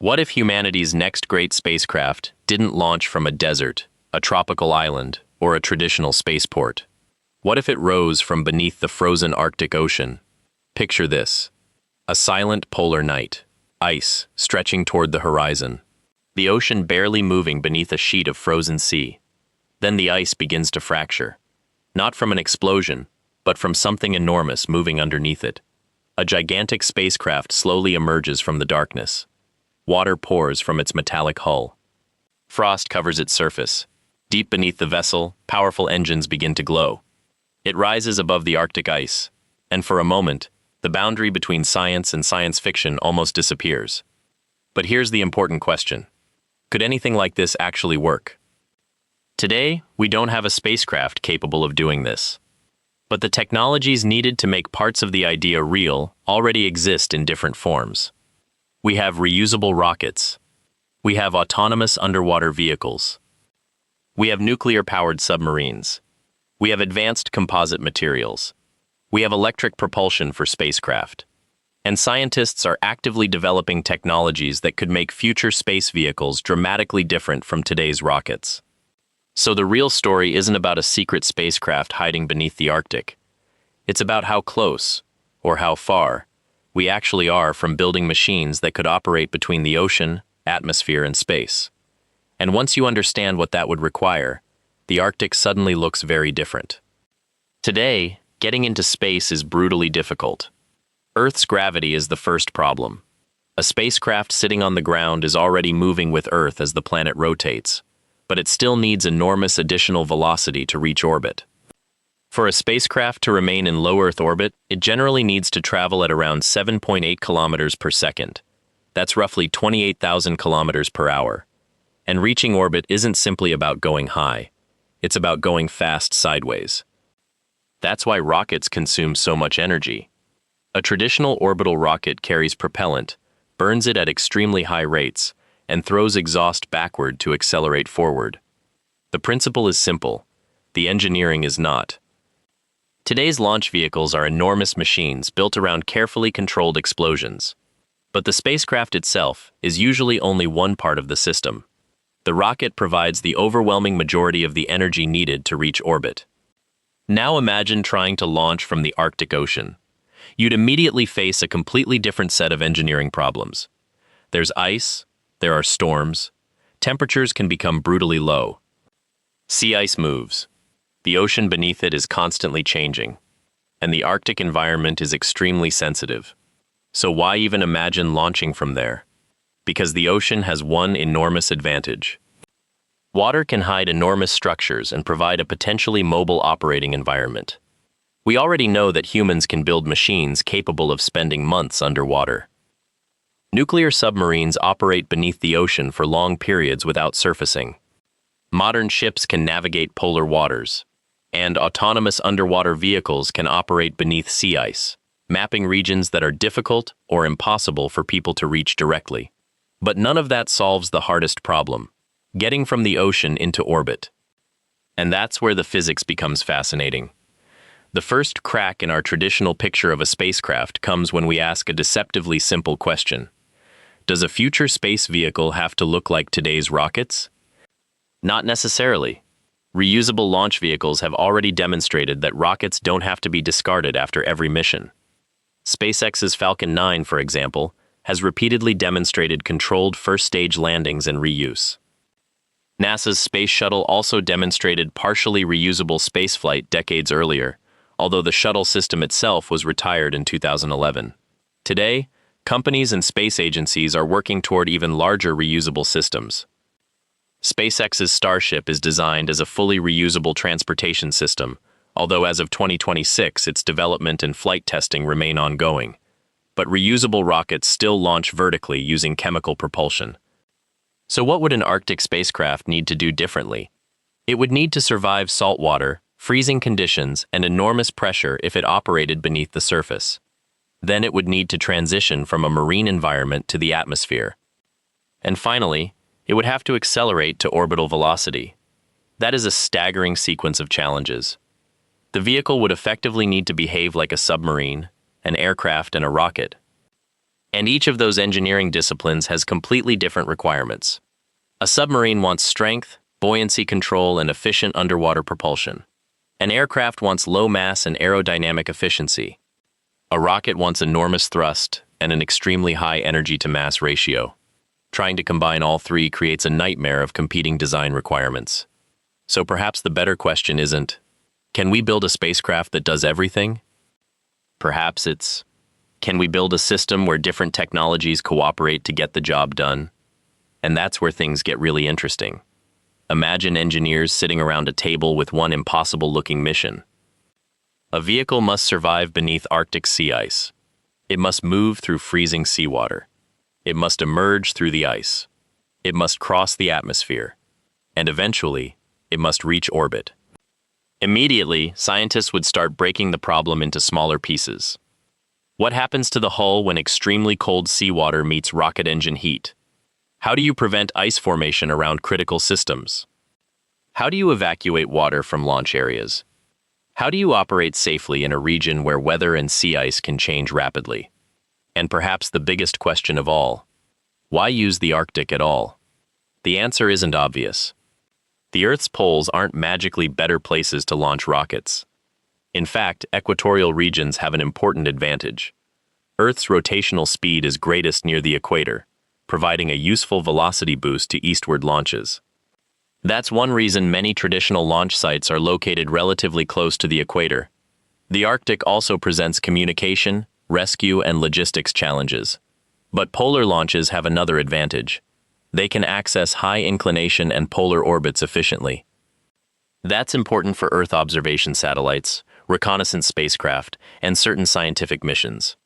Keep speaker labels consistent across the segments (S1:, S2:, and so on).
S1: What if humanity's next great spacecraft didn't launch from a desert, a tropical island, or a traditional spaceport? What if it rose from beneath the frozen Arctic Ocean? Picture this: a silent polar night, ice stretching toward the horizon, the ocean barely moving beneath a sheet of frozen sea. Then the ice begins to fracture, not from an explosion, but from something enormous moving underneath it. A gigantic spacecraft slowly emerges from the darkness. Water pours from its metallic hull. Frost covers its surface. Deep beneath the vessel, powerful engines begin to glow. It rises above the Arctic ice, and for a moment, the boundary between science and science fiction almost disappears. But here's the important question: could anything like this actually work? Today, we don't have a spacecraft capable of doing this. But the technologies needed to make parts of the idea real already exist in different forms. We have reusable rockets. We have autonomous underwater vehicles. We have nuclear-powered submarines. We have advanced composite materials. We have electric propulsion for spacecraft. And scientists are actively developing technologies that could make future space vehicles dramatically different from today's rockets. So the real story isn't about a secret spacecraft hiding beneath the Arctic. It's about how close, or how far, we actually are from building machines that could operate between the ocean, atmosphere, and space. And once you understand what that would require, the Arctic suddenly looks very different. Today, getting into space is brutally difficult. Earth's gravity is the first problem. A spacecraft sitting on the ground is already moving with Earth as the planet rotates, but it still needs enormous additional velocity to reach orbit. For a spacecraft to remain in low Earth orbit, it generally needs to travel at around 7.8 kilometers per second. That's roughly 28,000 kilometers per hour. And reaching orbit isn't simply about going high. It's about going fast sideways. That's why rockets consume so much energy. A traditional orbital rocket carries propellant, burns it at extremely high rates, and throws exhaust backward to accelerate forward. The principle is simple. The engineering is not. Today's launch vehicles are enormous machines built around carefully controlled explosions. But the spacecraft itself is usually only one part of the system. The rocket provides the overwhelming majority of the energy needed to reach orbit. Now imagine trying to launch from the Arctic Ocean. You'd immediately face a completely different set of engineering problems. There's ice, there are storms, temperatures can become brutally low. Sea ice moves. The ocean beneath it is constantly changing, and the Arctic environment is extremely sensitive. So why even imagine launching from there? Because the ocean has one enormous advantage. Water can hide enormous structures and provide a potentially mobile operating environment. We already know that humans can build machines capable of spending months underwater. Nuclear submarines operate beneath the ocean for long periods without surfacing. Modern ships can navigate polar waters, and autonomous underwater vehicles can operate beneath sea ice, mapping regions that are difficult or impossible for people to reach directly. But none of that solves the hardest problem: getting from the ocean into orbit. And that's where the physics becomes fascinating. The first crack in our traditional picture of a spacecraft comes when we ask a deceptively simple question. Does a future space vehicle have to look like today's rockets? Not necessarily. Reusable launch vehicles have already demonstrated that rockets don't have to be discarded after every mission. SpaceX's Falcon 9, for example, has repeatedly demonstrated controlled first-stage landings and reuse. NASA's Space Shuttle also demonstrated partially reusable spaceflight decades earlier, although the shuttle system itself was retired in 2011. Today, companies and space agencies are working toward even larger reusable systems. SpaceX's Starship is designed as a fully reusable transportation system, although as of 2026 its development and flight testing remain ongoing. But reusable rockets still launch vertically using chemical propulsion. So what would an Arctic spacecraft need to do differently? It would need to survive saltwater, freezing conditions, and enormous pressure if it operated beneath the surface. Then it would need to transition from a marine environment to the atmosphere. And finally, it would have to accelerate to orbital velocity. That is a staggering sequence of challenges. The vehicle would effectively need to behave like a submarine, an aircraft, and a rocket. And each of those engineering disciplines has completely different requirements. A submarine wants strength, buoyancy control, and efficient underwater propulsion. An aircraft wants low mass and aerodynamic efficiency. A rocket wants enormous thrust and an extremely high energy-to-mass ratio. Trying to combine all three creates a nightmare of competing design requirements. So perhaps the better question isn't, can we build a spacecraft that does everything? Perhaps it's, can we build a system where different technologies cooperate to get the job done? And that's where things get really interesting. Imagine engineers sitting around a table with one impossible-looking mission. A vehicle must survive beneath Arctic sea ice. It must move through freezing seawater. It must emerge through the ice. It must cross the atmosphere. And eventually, it must reach orbit. Immediately, scientists would start breaking the problem into smaller pieces. What happens to the hull when extremely cold seawater meets rocket engine heat? How do you prevent ice formation around critical systems? How do you evacuate water from launch areas? How do you operate safely in a region where weather and sea ice can change rapidly? And perhaps the biggest question of all, why use the Arctic at all? The answer isn't obvious. The Earth's poles aren't magically better places to launch rockets. In fact, equatorial regions have an important advantage. Earth's rotational speed is greatest near the equator, providing a useful velocity boost to eastward launches. That's one reason many traditional launch sites are located relatively close to the equator. The Arctic also presents communication, rescue, and logistics challenges. But polar launches have another advantage. They can access high inclination and polar orbits efficiently. That's important for Earth observation satellites, reconnaissance spacecraft, and certain scientific missions.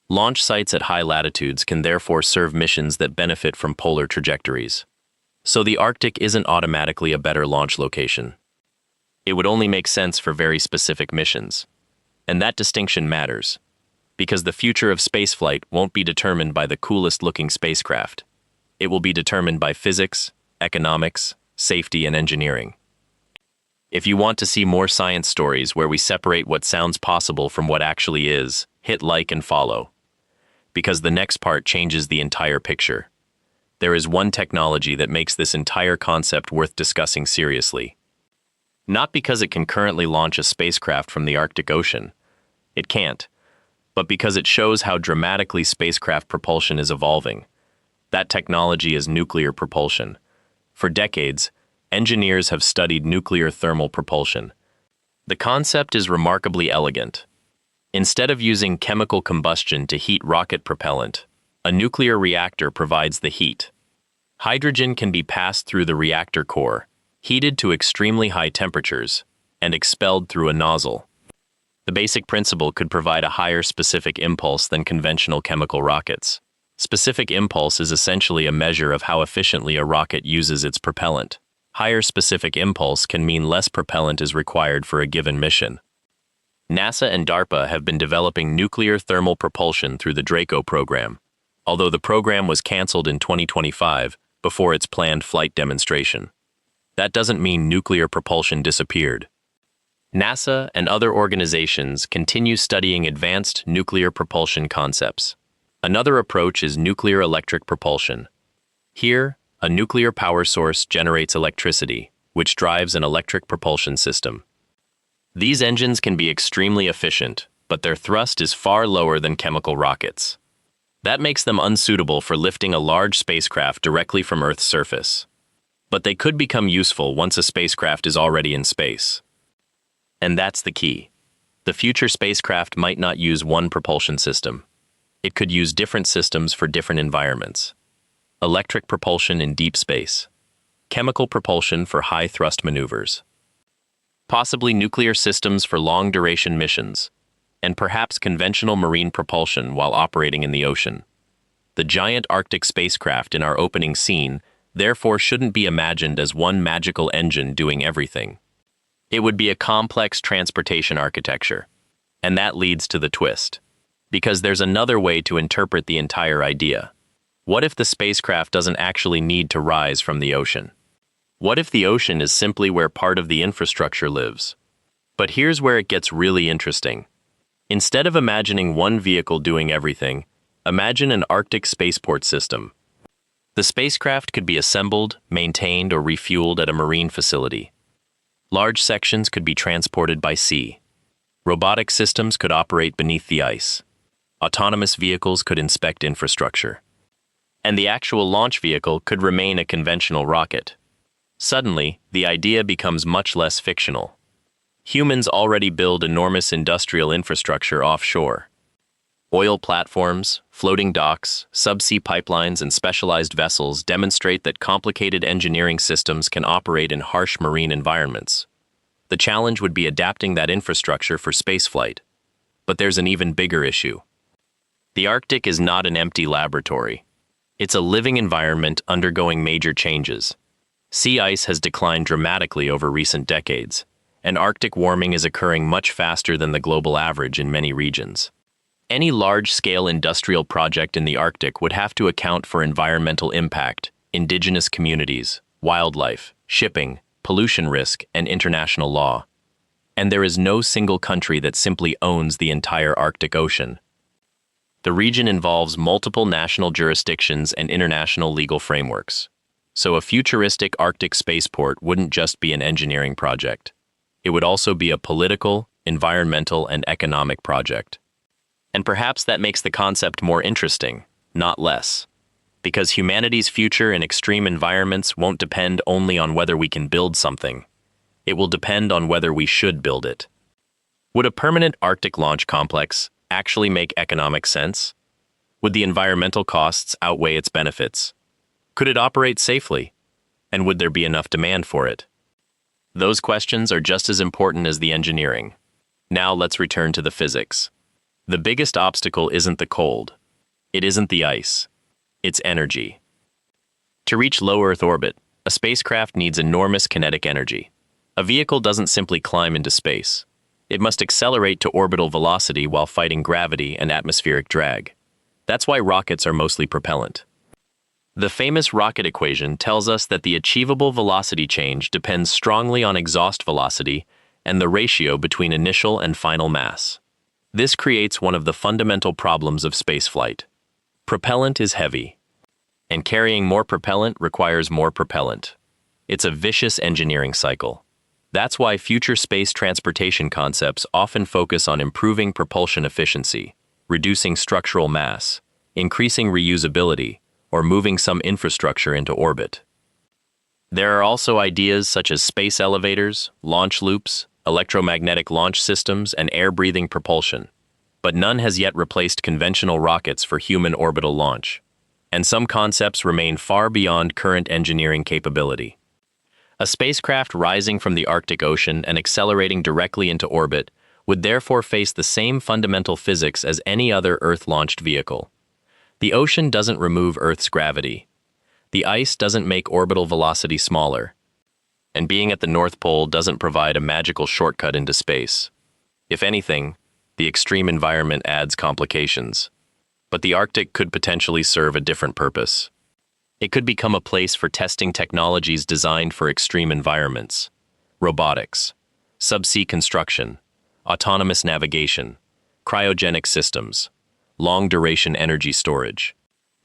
S1: Launch sites at high latitudes can therefore serve missions that benefit from polar trajectories. So the Arctic isn't automatically a better launch location. It would only make sense for very specific missions. And that distinction matters, because the future of spaceflight won't be determined by the coolest-looking spacecraft. It will be determined by physics, economics, safety, and engineering. If you want to see more science stories where we separate what sounds possible from what actually is, hit like and follow, because the next part changes the entire picture. There is one technology that makes this entire concept worth discussing seriously. Not because it can currently launch a spacecraft from the Arctic Ocean. It can't. But because it shows how dramatically spacecraft propulsion is evolving. That technology is nuclear propulsion. For decades, engineers have studied nuclear thermal propulsion. The concept is remarkably elegant. Instead of using chemical combustion to heat rocket propellant, a nuclear reactor provides the heat. Hydrogen can be passed through the reactor core, heated to extremely high temperatures, and expelled through a nozzle. The basic principle could provide a higher specific impulse than conventional chemical rockets. Specific impulse is essentially a measure of how efficiently a rocket uses its propellant. Higher specific impulse can mean less propellant is required for a given mission. NASA and DARPA have been developing nuclear thermal propulsion through the Draco program, although the program was canceled in 2025 before its planned flight demonstration. That doesn't mean nuclear propulsion disappeared. NASA and other organizations continue studying advanced nuclear propulsion concepts. Another approach is nuclear electric propulsion. Here, a nuclear power source generates electricity, which drives an electric propulsion system. These engines can be extremely efficient, but their thrust is far lower than chemical rockets. That makes them unsuitable for lifting a large spacecraft directly from Earth's surface. But they could become useful once a spacecraft is already in space. And that's the key. The future spacecraft might not use one propulsion system. It could use different systems for different environments. Electric propulsion in deep space. Chemical propulsion for high-thrust maneuvers. Possibly nuclear systems for long-duration missions. And perhaps conventional marine propulsion while operating in the ocean. The giant Arctic spacecraft in our opening scene therefore shouldn't be imagined as one magical engine doing everything. It would be a complex transportation architecture. And that leads to the twist. Because there's another way to interpret the entire idea. What if the spacecraft doesn't actually need to rise from the ocean? What if the ocean is simply where part of the infrastructure lives? But here's where it gets really interesting. Instead of imagining one vehicle doing everything, Imagine an Arctic spaceport system. The spacecraft could be assembled, maintained, or refueled at a marine facility. Large sections could be transported by sea. Robotic systems could operate beneath the ice. Autonomous vehicles could inspect infrastructure. And the actual launch vehicle could remain a conventional rocket. Suddenly, the idea becomes much less fictional. Humans already build enormous industrial infrastructure offshore. Oil platforms, floating docks, subsea pipelines, and specialized vessels demonstrate that complicated engineering systems can operate in harsh marine environments. The challenge would be adapting that infrastructure for spaceflight. But there's an even bigger issue. The Arctic is not an empty laboratory. It's a living environment undergoing major changes. Sea ice has declined dramatically over recent decades, and Arctic warming is occurring much faster than the global average in many regions. Any large-scale industrial project in the Arctic would have to account for environmental impact, indigenous communities, wildlife, shipping, pollution risk, and international law. And there is no single country that simply owns the entire Arctic Ocean. The region involves multiple national jurisdictions and international legal frameworks. So a futuristic Arctic spaceport wouldn't just be an engineering project. It would also be a political, environmental, and economic project. And perhaps that makes the concept more interesting, not less. Because humanity's future in extreme environments won't depend only on whether we can build something. It will depend on whether we should build it. Would a permanent Arctic launch complex actually make economic sense? Would the environmental costs outweigh its benefits? Could it operate safely? And would there be enough demand for it? Those questions are just as important as the engineering. Now let's return to the physics. The biggest obstacle isn't the cold. It isn't the ice. It's energy. To reach low Earth orbit, a spacecraft needs enormous kinetic energy. A vehicle doesn't simply climb into space. It must accelerate to orbital velocity while fighting gravity and atmospheric drag. That's why rockets are mostly propellant. The famous rocket equation tells us that the achievable velocity change depends strongly on exhaust velocity and the ratio between initial and final mass. This creates one of the fundamental problems of spaceflight. Propellant is heavy, and carrying more propellant requires more propellant. It's a vicious engineering cycle. That's why future space transportation concepts often focus on improving propulsion efficiency, reducing structural mass, increasing reusability, or moving some infrastructure into orbit. There are also ideas such as space elevators, launch loops, electromagnetic launch systems, and air-breathing propulsion. But none has yet replaced conventional rockets for human orbital launch. And some concepts remain far beyond current engineering capability. A spacecraft rising from the Arctic Ocean and accelerating directly into orbit would therefore face the same fundamental physics as any other Earth-launched vehicle. The ocean doesn't remove Earth's gravity. The ice doesn't make orbital velocity smaller. And being at the North Pole doesn't provide a magical shortcut into space. If anything, the extreme environment adds complications. But the Arctic could potentially serve a different purpose. It could become a place for testing technologies designed for extreme environments: robotics, subsea construction, autonomous navigation, cryogenic systems, long-duration energy storage,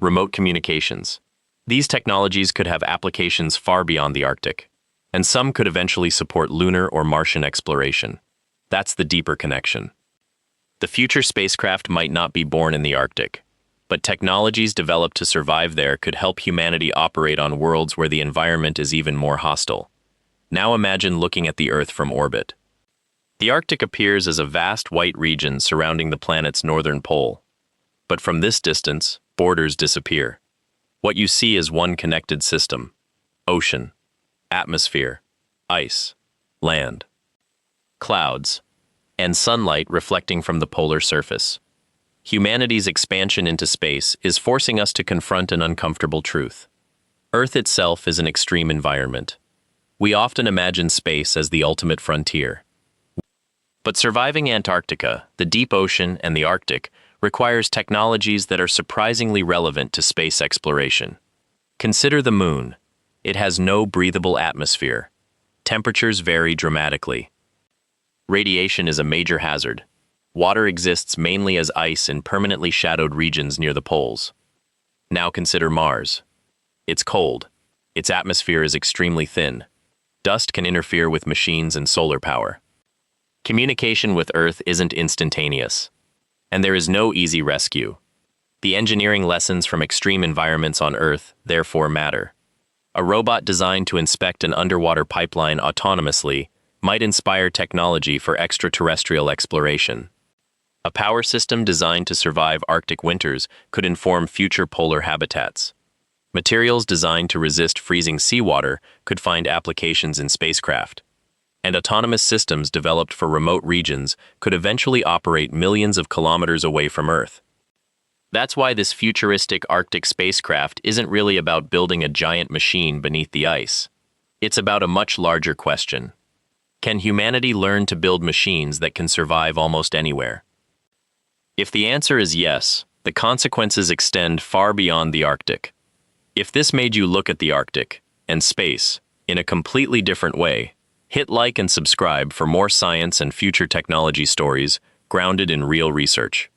S1: remote communications. These technologies could have applications far beyond the Arctic, and some could eventually support lunar or Martian exploration. That's the deeper connection. The future spacecraft might not be born in the Arctic, but technologies developed to survive there could help humanity operate on worlds where the environment is even more hostile. Now imagine looking at the Earth from orbit. The Arctic appears as a vast white region surrounding the planet's northern pole. But from this distance, borders disappear. What you see is one connected system: ocean, atmosphere, ice, land, clouds, and sunlight reflecting from the polar surface. Humanity's expansion into space is forcing us to confront an uncomfortable truth. Earth itself is an extreme environment. We often imagine space as the ultimate frontier. But surviving Antarctica, the deep ocean, and the Arctic requires technologies that are surprisingly relevant to space exploration. Consider the moon. It has no breathable atmosphere. Temperatures vary dramatically. Radiation is a major hazard. Water exists mainly as ice in permanently shadowed regions near the poles. Now consider Mars. It's cold. Its atmosphere is extremely thin. Dust can interfere with machines and solar power. Communication with Earth isn't instantaneous, and there is no easy rescue. The engineering lessons from extreme environments on Earth therefore matter. A robot designed to inspect an underwater pipeline autonomously might inspire technology for extraterrestrial exploration. A power system designed to survive Arctic winters could inform future polar habitats. Materials designed to resist freezing seawater could find applications in spacecraft. And autonomous systems developed for remote regions could eventually operate millions of kilometers away from Earth. That's why this futuristic Arctic spacecraft isn't really about building a giant machine beneath the ice. It's about a much larger question. Can humanity learn to build machines that can survive almost anywhere? If the answer is yes, the consequences extend far beyond the Arctic. If this made you look at the Arctic and space in a completely different way, hit like and subscribe for more science and future technology stories grounded in real research.